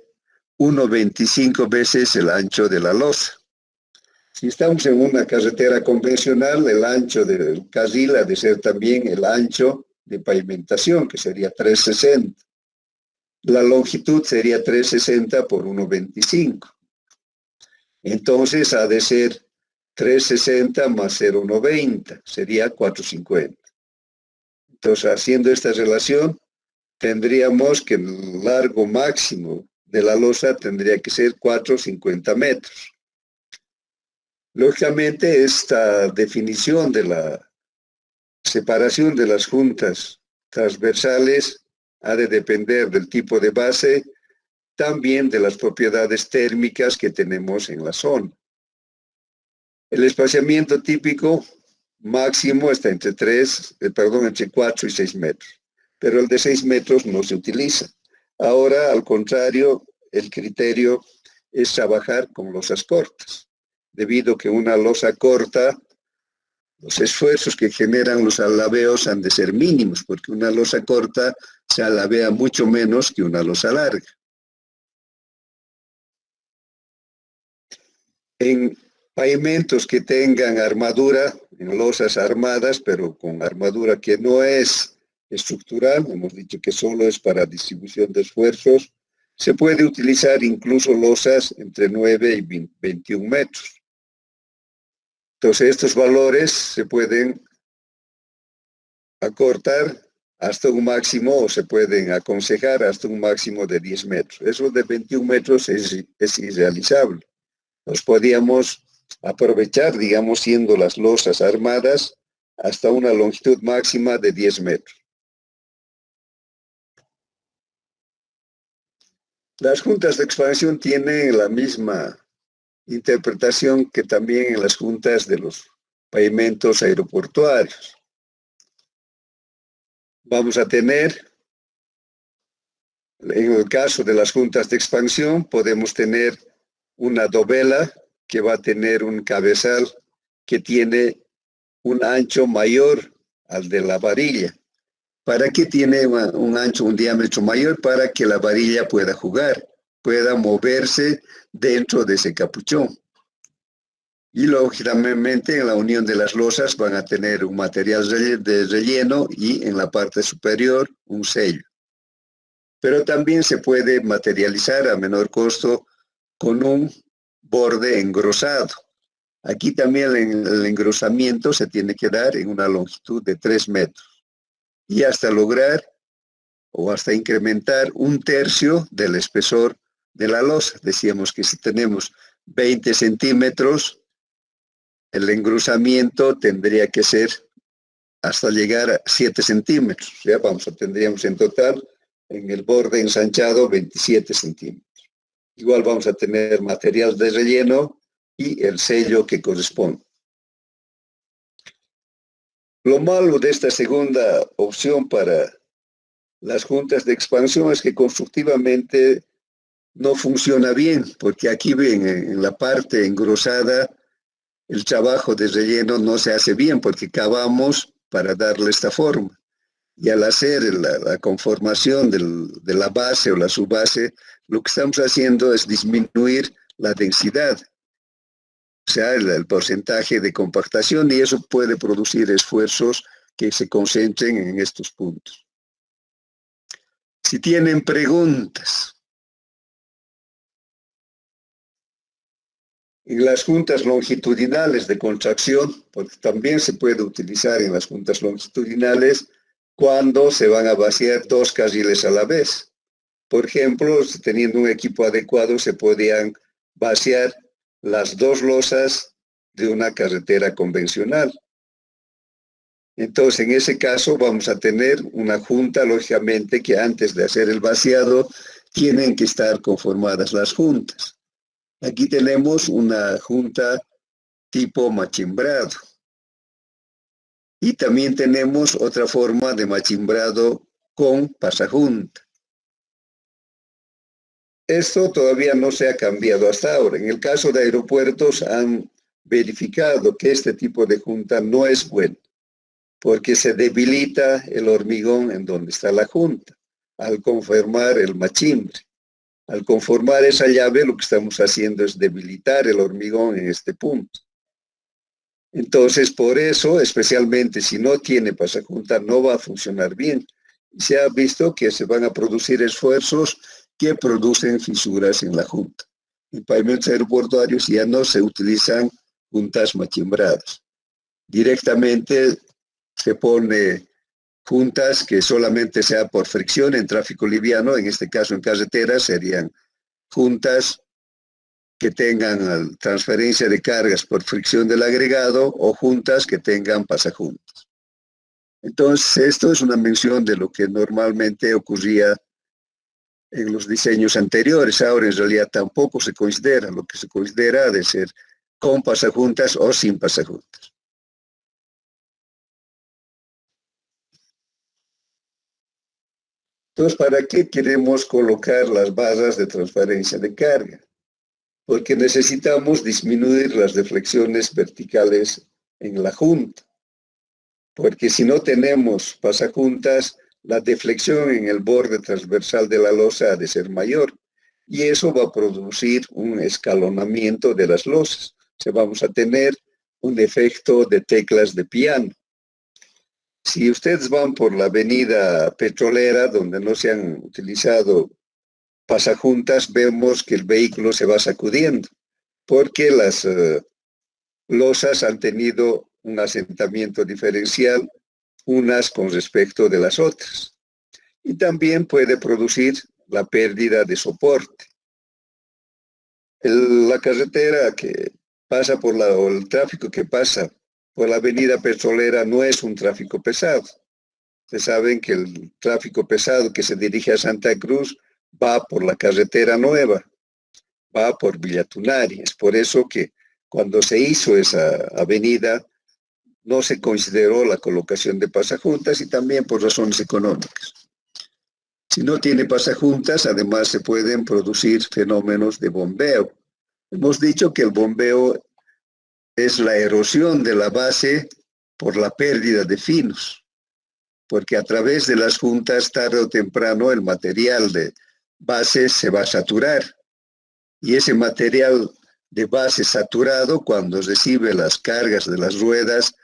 A: 1,25 veces el ancho de la losa. Si estamos en una carretera convencional, el ancho del carril ha de ser también el ancho de pavimentación, que sería 3,60. La longitud sería 3,60 por 1,25. Entonces ha de ser 3,60 más 0,90, sería 4,50. Entonces, haciendo esta relación, tendríamos que el largo máximo de la losa tendría que ser 4,50 metros. Lógicamente, esta definición de la separación de las juntas transversales ha de depender del tipo de base, también de las propiedades térmicas que tenemos en la zona. El espaciamiento típico máximo está entre 4 y 6 metros, pero el de 6 metros no se utiliza. Ahora, al contrario, el criterio es trabajar con losas cortas, debido a que una losa corta, los esfuerzos que generan los alabeos han de ser mínimos, porque una losa corta se alabea mucho menos que una losa larga. En pavimentos que tengan armadura, en losas armadas, pero con armadura que no es estructural, hemos dicho que solo es para distribución de esfuerzos, se puede utilizar incluso losas entre 9 y 21 metros. Entonces estos valores se pueden acortar hasta un máximo, o se pueden aconsejar hasta un máximo de 10 metros. Eso de 21 metros es irrealizable. Nos podíamos aprovechar, digamos, siendo las losas armadas, hasta una longitud máxima de 10 metros. Las juntas de expansión tienen la misma interpretación que también en las juntas de los pavimentos aeroportuarios. Vamos a tener, en el caso de las juntas de expansión, podemos tener una dovela que va a tener un cabezal que tiene un ancho mayor al de la varilla. ¿Para qué tiene un diámetro mayor? Para que la varilla pueda jugar, pueda moverse dentro de ese capuchón. Y lógicamente en la unión de las losas van a tener un material de relleno y en la parte superior un sello. Pero también se puede materializar a menor costo con un borde engrosado. Aquí también el engrosamiento se tiene que dar en una longitud de 3 metros y hasta lograr o hasta incrementar 1/3 del espesor de la losa. Decíamos que si tenemos 20 centímetros, el engrosamiento tendría que ser hasta llegar a 7 centímetros. Ya tendríamos en total en el borde ensanchado 27 centímetros. Igual vamos a tener material de relleno y el sello que corresponde. Lo malo de esta segunda opción para las juntas de expansión es que constructivamente no funciona bien, porque aquí ven en la parte engrosada el trabajo de relleno no se hace bien porque cavamos para darle esta forma. Y al hacer la conformación de la base o la subbase, lo que estamos haciendo es disminuir la densidad, o sea, el porcentaje de compactación, y eso puede producir esfuerzos que se concentren en estos puntos. Si tienen preguntas. En las juntas longitudinales de contracción, porque también se puede utilizar en las juntas longitudinales cuando se van a vaciar 2 carriles a la vez. Por ejemplo, teniendo un equipo adecuado, se podían vaciar las 2 losas de una carretera convencional. Entonces, en ese caso, vamos a tener una junta, lógicamente, que antes de hacer el vaciado, tienen que estar conformadas las juntas. Aquí tenemos una junta tipo machimbrado. Y también tenemos otra forma de machimbrado con pasajunta. Esto todavía no se ha cambiado hasta ahora. En el caso de aeropuertos han verificado que este tipo de junta no es bueno, porque se debilita el hormigón en donde está la junta, al conformar el machimbre. Al conformar esa llave, lo que estamos haciendo es debilitar el hormigón en este punto. Entonces, por eso, especialmente si no tiene pasajunta, no va a funcionar bien. Se ha visto que se van a producir esfuerzos que producen fisuras en la junta. En pavimentos aeroportuarios ya no se utilizan juntas machimbradas. Directamente se pone juntas que solamente sea por fricción en tráfico liviano, en este caso en carreteras serían juntas que tengan transferencia de cargas por fricción del agregado o juntas que tengan pasajuntas. Entonces, esto es una mención de lo que normalmente ocurría en los diseños anteriores. Ahora en realidad tampoco se considera, lo que se considera ha de ser con pasajuntas o sin pasajuntas. Entonces, ¿para qué queremos colocar las barras de transferencia de carga? Porque necesitamos disminuir las deflexiones verticales en la junta. Porque si no tenemos pasajuntas, la deflexión en el borde transversal de la losa ha de ser mayor. Y eso va a producir un escalonamiento de las losas. O sea, vamos a tener un efecto de teclas de piano. Si ustedes van por la avenida petrolera, donde no se han utilizado pasajuntas, vemos que el vehículo se va sacudiendo, porque las losas han tenido un asentamiento diferencial, unas con respecto de las otras. Y también puede producir la pérdida de soporte. La carretera que pasa o el tráfico que pasa por la avenida petrolera no es un tráfico pesado. Ustedes saben que el tráfico pesado que se dirige a Santa Cruz va por la carretera nueva, va por Villa Tunari. Es por eso que cuando se hizo esa avenida no se consideró la colocación de pasajuntas y también por razones económicas. Si no tiene pasajuntas, además se pueden producir fenómenos de bombeo. Hemos dicho que el bombeo es la erosión de la base por la pérdida de finos, porque a través de las juntas, tarde o temprano, el material de base se va a saturar. Y ese material de base saturado, cuando recibe las cargas de las ruedas,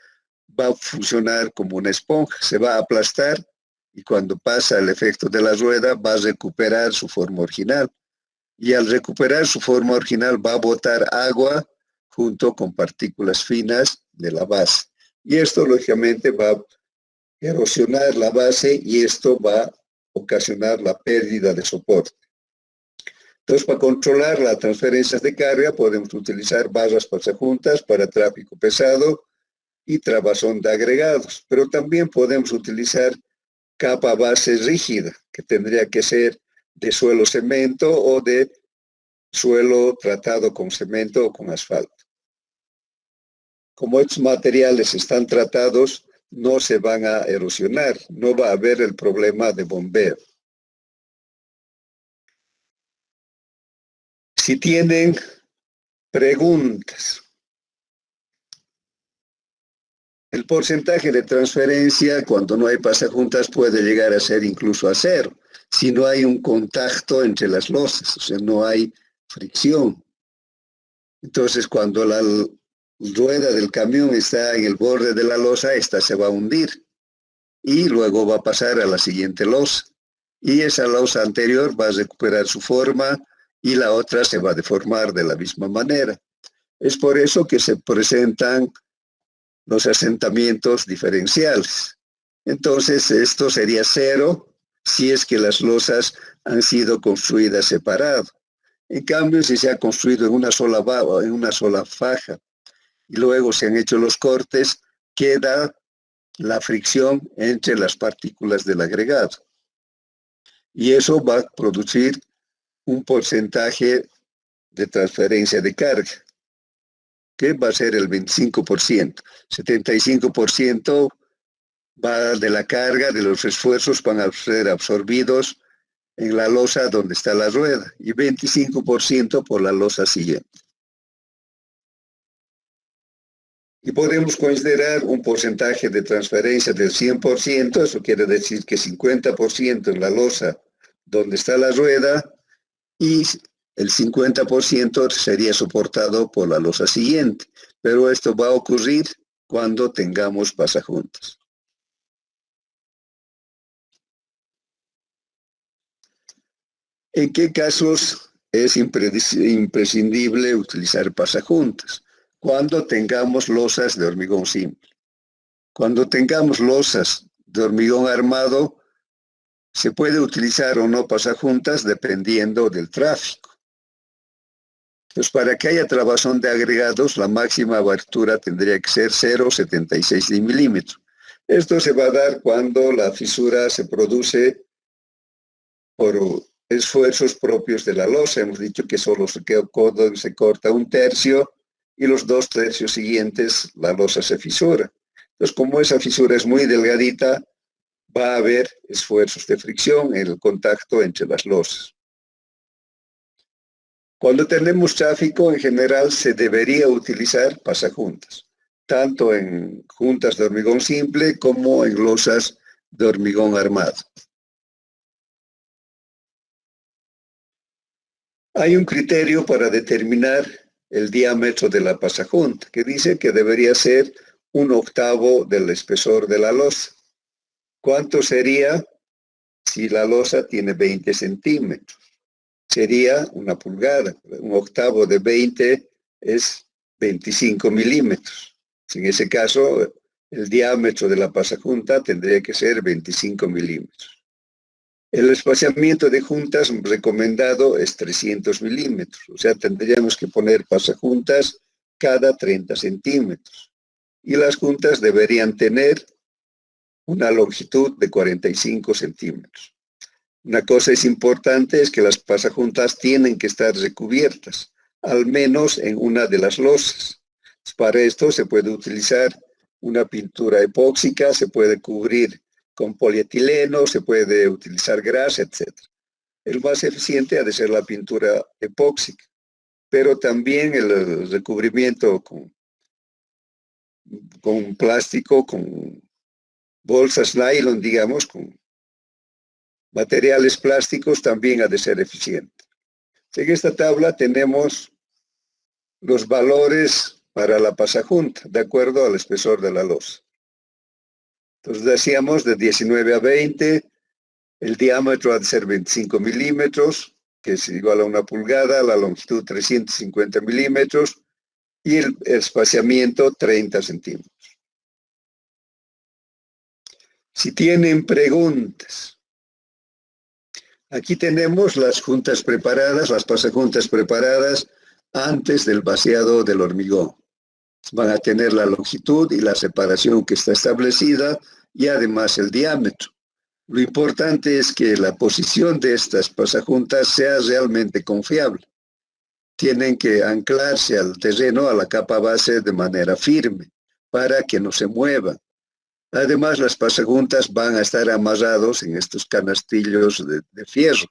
A: va a funcionar como una esponja, se va a aplastar y cuando pasa el efecto de la rueda va a recuperar su forma original. Y al recuperar su forma original va a botar agua junto con partículas finas de la base. Y esto lógicamente va a erosionar la base y esto va a ocasionar la pérdida de soporte. Entonces, para controlar las transferencias de carga podemos utilizar barras pasajuntas para tráfico pesado y trabazón de agregados, pero también podemos utilizar capa base rígida, que tendría que ser de suelo cemento o de suelo tratado con cemento o con asfalto. Como estos materiales están tratados, no se van a erosionar, no va a haber el problema de bombeo. Si tienen preguntas, el porcentaje de transferencia cuando no hay pasajuntas puede llegar a ser incluso a cero, si no hay un contacto entre las losas, o sea, no hay fricción. Entonces, cuando la rueda del camión está en el borde de la losa, esta se va a hundir y luego va a pasar a la siguiente losa. Y esa losa anterior va a recuperar su forma y la otra se va a deformar de la misma manera. Es por eso que se presentan los asentamientos diferenciales. Entonces, esto sería cero si es que las losas han sido construidas separado. En cambio, si se ha construido en una sola faja y luego se han hecho los cortes, queda la fricción entre las partículas del agregado. Y eso va a producir un porcentaje de transferencia de carga, que va a ser el 25%. 75% va de la carga, de los esfuerzos van a ser absorbidos en la losa donde está la rueda y 25% por la losa siguiente. Y podemos considerar un porcentaje de transferencia del 100%, eso quiere decir que 50% en la losa donde está la rueda y el 50% sería soportado por la losa siguiente. Pero esto va a ocurrir cuando tengamos pasajuntas. ¿En qué casos es imprescindible utilizar pasajuntas? Cuando tengamos losas de hormigón simple. Cuando tengamos losas de hormigón armado, se puede utilizar o no pasajuntas dependiendo del tráfico. Pues para que haya trabazón de agregados, la máxima abertura tendría que ser 0,76 milímetros. Esto se va a dar cuando la fisura se produce por esfuerzos propios de la losa. Hemos dicho que solo se corta un tercio y los 2 tercios siguientes la losa se fisura. Entonces, como esa fisura es muy delgadita, va a haber esfuerzos de fricción en el contacto entre las losas. Cuando tenemos tráfico, en general, se debería utilizar pasajuntas, tanto en juntas de hormigón simple como en losas de hormigón armado. Hay un criterio para determinar el diámetro de la pasajunta, que dice que debería ser 1/8 del espesor de la losa. ¿Cuánto sería si la losa tiene 20 centímetros? Sería 1 pulgada. 1/8 de 20 es 25 milímetros. En ese caso, El diámetro de la pasajunta tendría que ser 25 milímetros. El espaciamiento de juntas recomendado es 300 milímetros, o sea, tendríamos que poner pasajuntas cada 30 centímetros. Y las juntas deberían tener una longitud de 45 centímetros. Una cosa es importante es que las pasajuntas tienen que estar recubiertas, al menos en una de las losas. Para esto se puede utilizar una pintura epóxica, se puede cubrir con polietileno, se puede utilizar grasa, etc. El más eficiente ha de ser la pintura epóxica, pero también el recubrimiento con plástico, con bolsas nylon, digamos, con materiales plásticos también ha de ser eficiente. En esta tabla tenemos los valores para la pasajunta, de acuerdo al espesor de la losa. Entonces decíamos de 19 a 20, el diámetro ha de ser 25 milímetros, que es igual a 1 pulgada, la longitud 350 milímetros y el espaciamiento 30 centímetros. Si tienen preguntas, aquí tenemos las juntas preparadas, las pasajuntas preparadas antes del vaciado del hormigón. Van a tener la longitud y la separación que está establecida y además el diámetro. Lo importante es que la posición de estas pasajuntas sea realmente confiable. Tienen que anclarse al terreno, a la capa base de manera firme, para que no se muevan. Además, las pasajuntas van a estar amarrados en estos canastillos de fierro,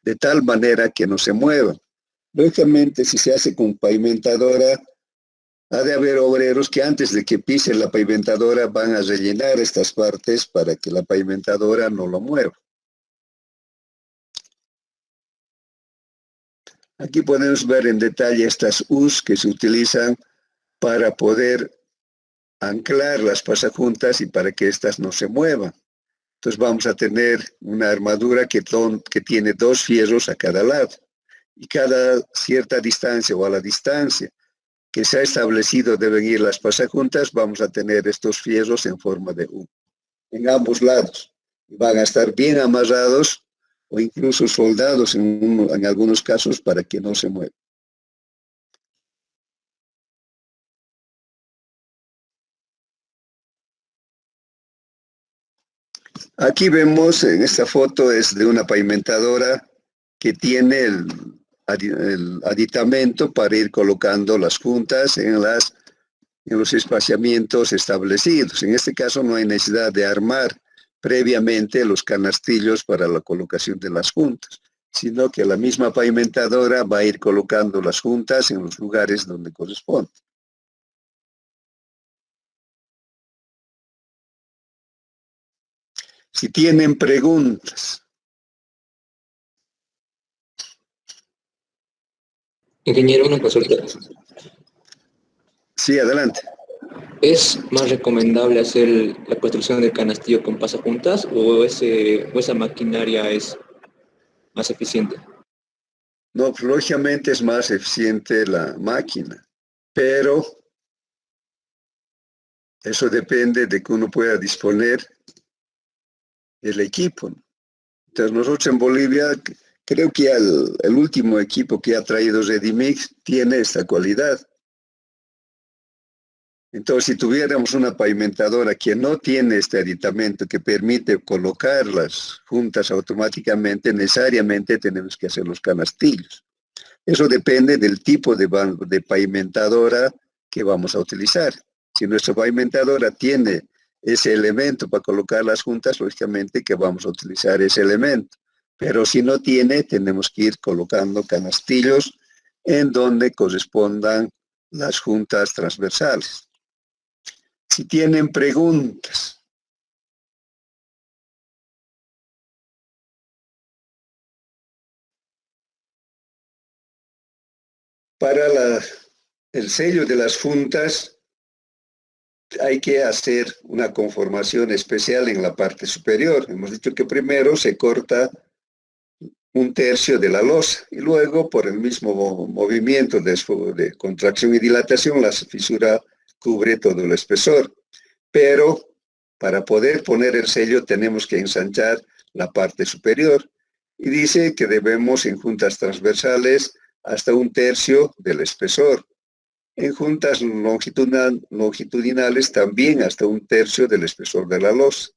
A: de tal manera que no se muevan. Lógicamente, si se hace con pavimentadora, ha de haber obreros que antes de que pisen la pavimentadora van a rellenar estas partes para que la pavimentadora no lo mueva. Aquí podemos ver en detalle estas U's que se utilizan para poder anclar las pasajuntas y para que éstas no se muevan. Entonces vamos a tener una armadura que tiene 2 fierros a cada lado. Y cada cierta distancia o a la distancia que se ha establecido deben ir las pasajuntas, vamos a tener estos fierros en forma de U en ambos lados. Van a estar bien amarrados o incluso soldados en algunos casos para que no se muevan. Aquí vemos, en esta foto es de una pavimentadora que tiene el aditamento para ir colocando las juntas en los espaciamientos establecidos. En este caso no hay necesidad de armar previamente los canastillos para la colocación de las juntas, sino que la misma pavimentadora va a ir colocando las juntas en los lugares donde corresponde. Si tienen preguntas.
C: Ingeniero, una consulta.
A: Sí, adelante.
C: ¿Es más recomendable hacer la construcción del canastillo con pasajuntas o esa maquinaria es más eficiente?
A: No, lógicamente es más eficiente la máquina, pero eso depende de que uno pueda disponer el equipo. Entonces nosotros en Bolivia, creo que el último equipo que ha traído Redimix tiene esta cualidad. Entonces, si tuviéramos una pavimentadora que no tiene este aditamento que permite colocar las juntas automáticamente, necesariamente tenemos que hacer los canastillos. Eso depende del tipo de pavimentadora que vamos a utilizar. Si nuestra pavimentadora tiene ese elemento para colocar las juntas, lógicamente que vamos a utilizar ese elemento. Pero si no tiene, tenemos que ir colocando canastillos en donde correspondan las juntas transversales. Si tienen preguntas. Para el sello de las juntas hay que hacer una conformación especial en la parte superior. Hemos dicho que primero se corta 1/3 de la losa y luego por el mismo movimiento de contracción y dilatación la fisura cubre todo el espesor. pero para poder poner el sello tenemos que ensanchar la parte superior. Y dice que debemos en juntas transversales hasta 1/3 del espesor. En juntas longitudinales también hasta 1/3 del espesor de la losa.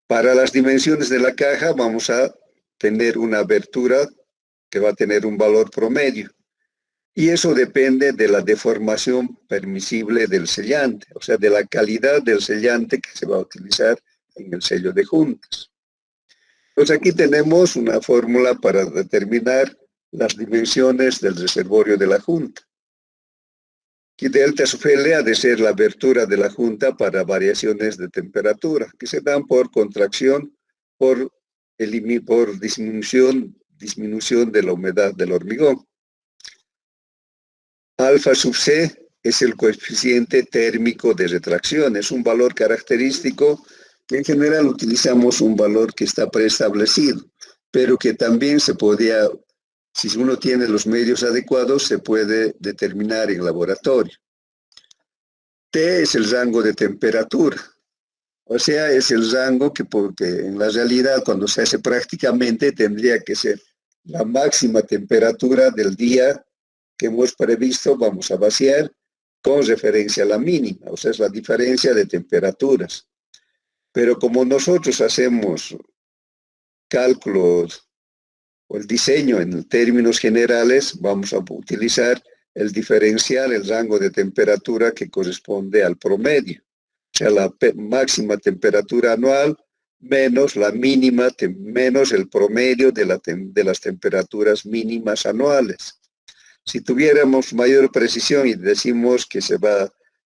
A: Para las dimensiones de la caja vamos a tener una abertura que va a tener un valor promedio. Y eso depende de la deformación permisible del sellante, o sea, de la calidad del sellante que se va a utilizar en el sello de juntas. Pues aquí tenemos una fórmula para determinar las dimensiones del reservorio de la junta. Y delta sub L ha de ser la abertura de la junta para variaciones de temperatura, que se dan por contracción, por disminución de la humedad del hormigón. Alfa sub C es el coeficiente térmico de retracción, es un valor característico que en general utilizamos un valor que está preestablecido, pero que también se podía, si uno tiene los medios adecuados, se puede determinar en laboratorio. T es el rango de temperatura, o sea, es el rango porque en la realidad cuando se hace prácticamente tendría que ser la máxima temperatura del día que hemos previsto, vamos a vaciar con referencia a la mínima, o sea, es la diferencia de temperaturas. Pero como nosotros hacemos cálculos o el diseño en términos generales, vamos a utilizar el diferencial, el rango de temperatura que corresponde al promedio. O sea, la máxima temperatura anual menos la mínima, menos el promedio de las temperaturas mínimas anuales. Si tuviéramos mayor precisión y decimos que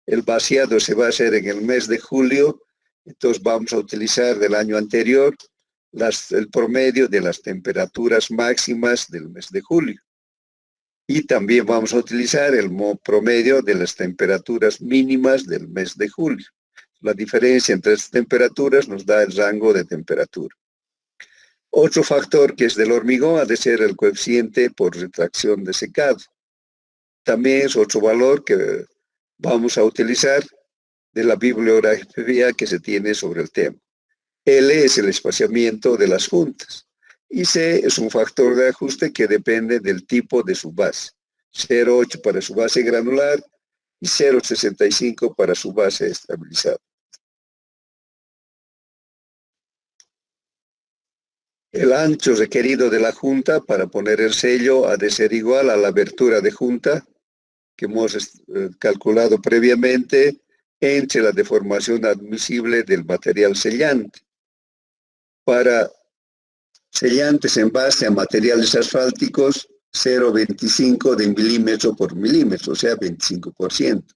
A: el vaciado se va a hacer en el mes de julio, entonces vamos a utilizar del año anterior el promedio de las temperaturas máximas del mes de julio. Y también vamos a utilizar el promedio de las temperaturas mínimas del mes de julio. La diferencia entre estas temperaturas nos da el rango de temperatura. Otro factor que es del hormigón ha de ser el coeficiente por retracción de secado. También es otro valor que vamos a utilizar de la bibliografía que se tiene sobre el tema. L es el espaciamiento de las juntas y C es un factor de ajuste que depende del tipo de su base. 0,8 para su base granular y 0,65 para su base estabilizada. El ancho requerido de la junta para poner el sello ha de ser igual a la abertura de junta que hemos calculado previamente entre la deformación admisible del material sellante. Para sellantes en base a materiales asfálticos, 0,25 de milímetro por milímetro, o sea, 25%.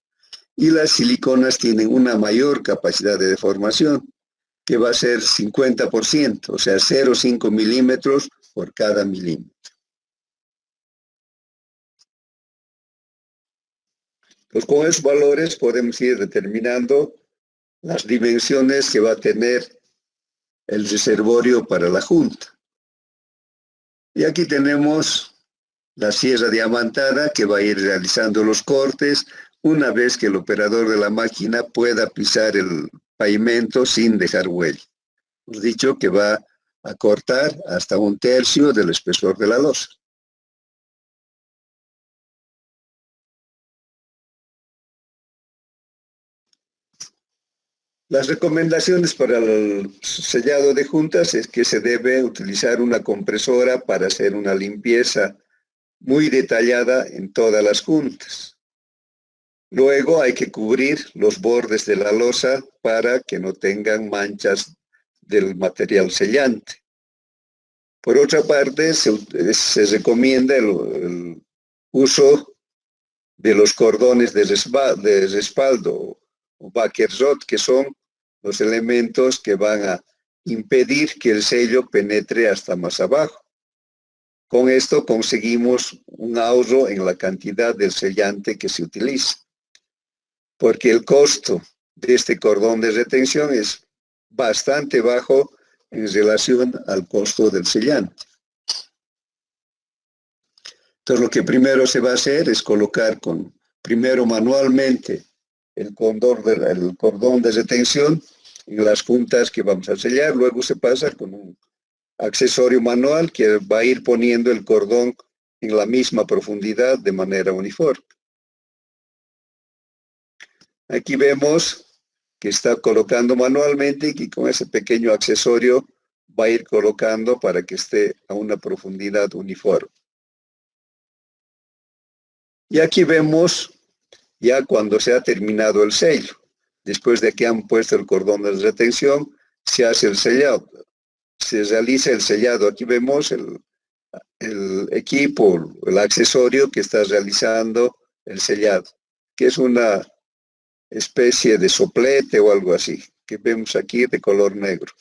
A: Y las siliconas tienen una mayor capacidad de deformación, que va a ser 50%, o sea, 0,5 milímetros por cada milímetro. Pues con esos valores podemos ir determinando las dimensiones que va a tener el reservorio para la junta. Y aquí tenemos la sierra diamantada que va a ir realizando los cortes una vez que el operador de la máquina pueda pisar el pavimento sin dejar huella. Hemos dicho que va a cortar hasta 1/3 del espesor de la losa. Las recomendaciones para el sellado de juntas es que se debe utilizar una compresora para hacer una limpieza muy detallada en todas las juntas. Luego hay que cubrir los bordes de la losa para que no tengan manchas del material sellante. Por otra parte, se recomienda el uso de los cordones de respaldo o backer rod, que son los elementos que van a impedir que el sello penetre hasta más abajo. Con esto conseguimos un ahorro en la cantidad del sellante que se utiliza, porque el costo de este cordón de retención es bastante bajo en relación al costo del sellante. Entonces lo que primero se va a hacer es colocar primero manualmente el cordón de retención en las juntas que vamos a sellar. Luego se pasa con un accesorio manual que va a ir poniendo el cordón en la misma profundidad de manera uniforme. Aquí vemos que está colocando manualmente y que con ese pequeño accesorio va a ir colocando para que esté a una profundidad uniforme. Y aquí vemos ya cuando se ha terminado el sello. Después de que han puesto el cordón de retención, se hace el sellado. Se realiza el sellado. Aquí vemos el equipo, el accesorio que está realizando el sellado, que es una especie de soplete o algo así, que vemos aquí de color negro.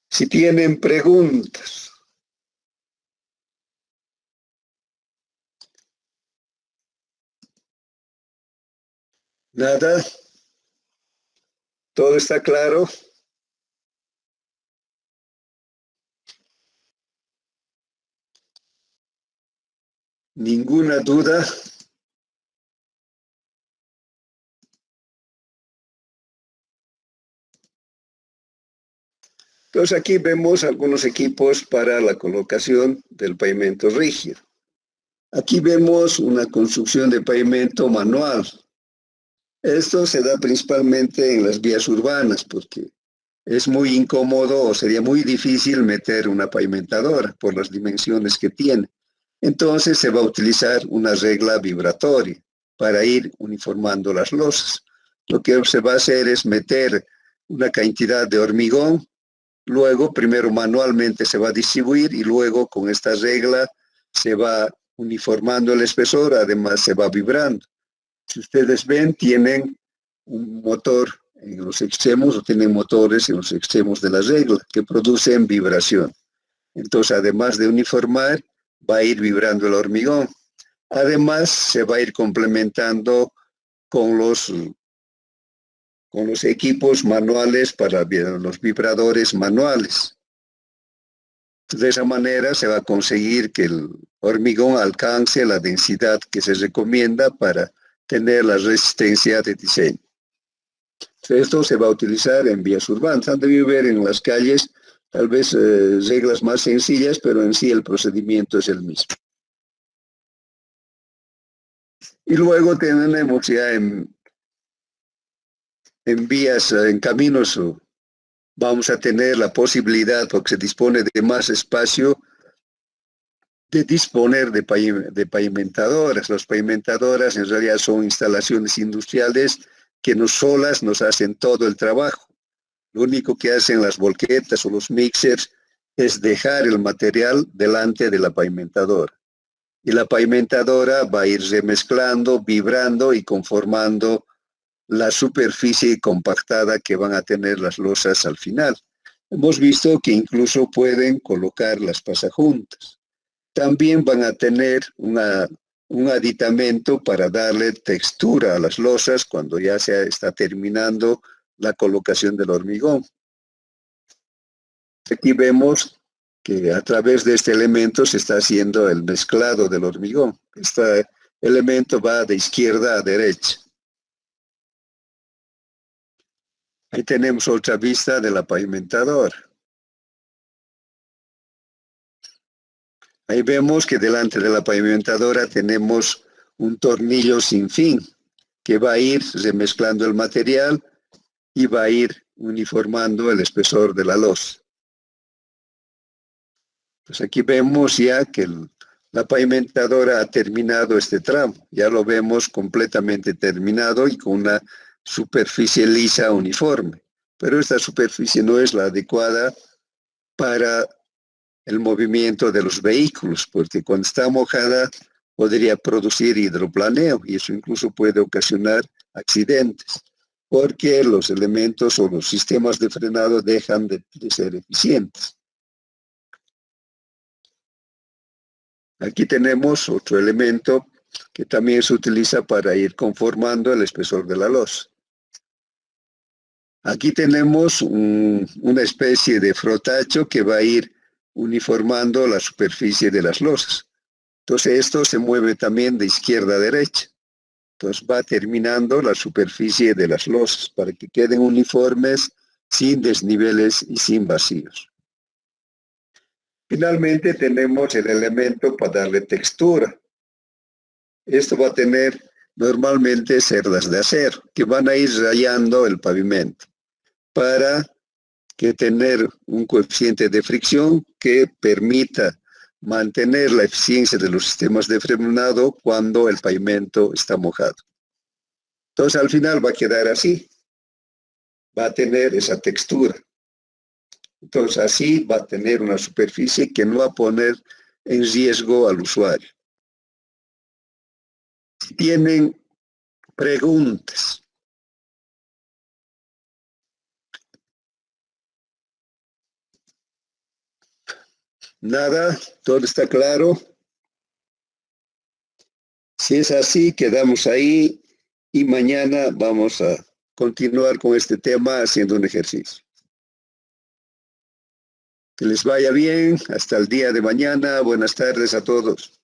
A: Si tienen preguntas. Nada. ¿Todo está claro? ¿Ninguna duda? Entonces aquí vemos algunos equipos para la colocación del pavimento rígido. Aquí vemos una construcción de pavimento manual. Esto se da principalmente en las vías urbanas porque es muy incómodo o sería muy difícil meter una pavimentadora por las dimensiones que tiene. Entonces se va a utilizar una regla vibratoria para ir uniformando las losas. Lo que se va a hacer es meter una cantidad de hormigón. Luego, primero manualmente se va a distribuir y luego con esta regla se va uniformando el espesor, además se va vibrando. Si ustedes ven, tienen un motor en los extremos o tienen motores en los extremos de la regla que producen vibración. Entonces, además de uniformar, va a ir vibrando el hormigón. Además, se va a ir complementando con los equipos manuales para los vibradores manuales. De esa manera se va a conseguir que el hormigón alcance la densidad que se recomienda para tener la resistencia de diseño. Esto se va a utilizar en vías urbanas. Han debido ver en las calles tal vez reglas más sencillas, pero en sí el procedimiento es el mismo. Y luego tenemos ya en vías, en caminos, vamos a tener la posibilidad, porque se dispone de más espacio, de disponer de pavimentadoras. Las pavimentadoras en realidad son instalaciones industriales que no solas nos hacen todo el trabajo. Lo único que hacen las volquetas o los mixers es dejar el material delante de la pavimentadora. Y la pavimentadora va a ir remezclando, vibrando y conformando la superficie compactada que van a tener las losas al final. Hemos visto que incluso pueden colocar las pasajuntas. También van a tener un aditamento para darle textura a las losas cuando ya se está terminando la colocación del hormigón. Aquí vemos que a través de este elemento se está haciendo el mezclado del hormigón. Este elemento va de izquierda a derecha. Ahí tenemos otra vista de la pavimentadora. Ahí vemos que delante de la pavimentadora tenemos un tornillo sin fin que va a ir remezclando el material y va a ir uniformando el espesor de la losa. Pues aquí vemos ya que la pavimentadora ha terminado este tramo. Ya lo vemos completamente terminado y con una superficie lisa uniforme. Pero esta superficie no es la adecuada para el movimiento de los vehículos, porque cuando está mojada podría producir hidroplaneo y eso incluso puede ocasionar accidentes, porque los elementos o los sistemas de frenado dejan de ser eficientes. Aquí tenemos otro elemento que también se utiliza para ir conformando el espesor de la losa. Aquí tenemos una especie de frotacho que va a ir uniformando la superficie de las losas. Entonces esto se mueve también de izquierda a derecha. Entonces va terminando la superficie de las losas para que queden uniformes, sin desniveles y sin vacíos. Finalmente tenemos el elemento para darle textura. Esto va a tener normalmente cerdas de acero que van a ir rayando el pavimento para que tener un coeficiente de fricción que permita mantener la eficiencia de los sistemas de frenado cuando el pavimento está mojado. Entonces al final va a quedar así, va a tener esa textura. Entonces así va a tener una superficie que no va a poner en riesgo al usuario. Si tienen preguntas. Nada, todo está claro. Si es así, quedamos ahí y mañana vamos a continuar con este tema haciendo un ejercicio. Que les vaya bien, hasta el día de mañana. Buenas tardes a todos.